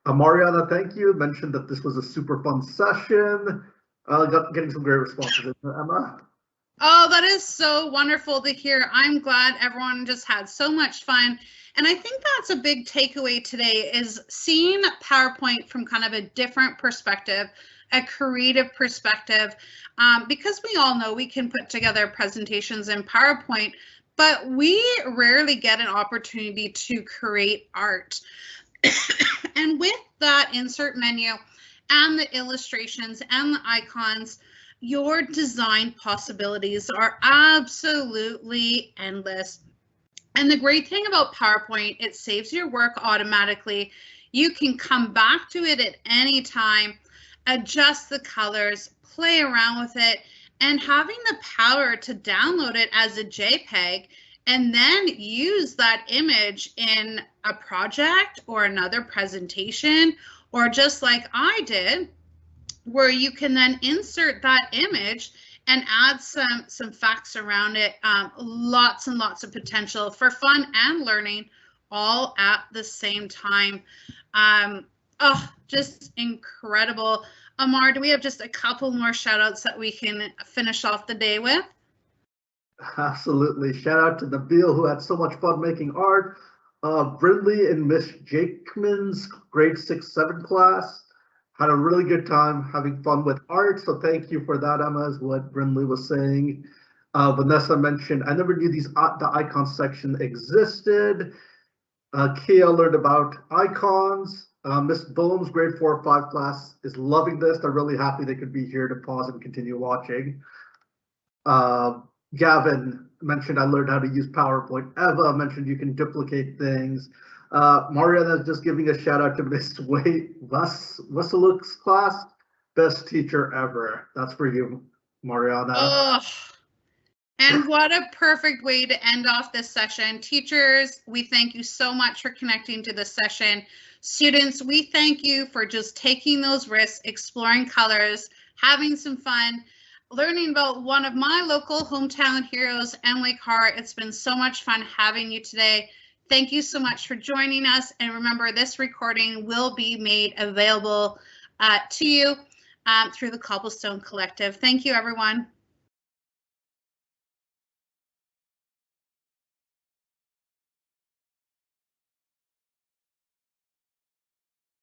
Mariana, thank you. Mentioned that this was a super fun session. Getting some great responses. Emma? Oh, that is so wonderful to hear. I'm glad everyone just had so much fun. And I think that's a big takeaway today, is seeing PowerPoint from kind of a different perspective, a creative perspective, because we all know we can put together presentations in PowerPoint, but we rarely get an opportunity to create art. And with that insert menu and the illustrations and the icons, your design possibilities are absolutely endless. And the great thing about PowerPoint, it saves your work automatically. You can come back to it at any time, adjust the colors, play around with it, and having the power to download it as a JPEG and then use that image in a project or another presentation, or just like I did, where you can then insert that image and add some facts around it. Lots and lots of potential for fun and learning all at the same time. Oh, just incredible. Amar, do we have just a couple more shout outs that we can finish off the day with? Absolutely. Shout out to Nabil, who had so much fun making art. Brindley and Miss Jakeman's grade 6-7 class had a really good time having fun with art. So thank you for that, Emma, is what Brindley was saying. Vanessa mentioned, I never knew the icon section existed. Kia learned about icons. Miss Bohm's grade 4-5 class is loving this. They're really happy they could be here to pause and continue watching. Gavin mentioned I learned how to use PowerPoint. Eva mentioned you can duplicate things. Mariana is just giving a shout out to Miss Wesseluk's class. Best teacher ever. That's for you, Mariana. Oh, and what a perfect way to end off this session. Teachers, we thank you so much for connecting to this session. Students, we thank you for just taking those risks, exploring colors, having some fun, learning about one of my local hometown heroes, Emily Carr. It's been so much fun having you today. Thank you so much for joining us. And remember, this recording will be made available to you through the Cobblestone Collective. Thank you, everyone.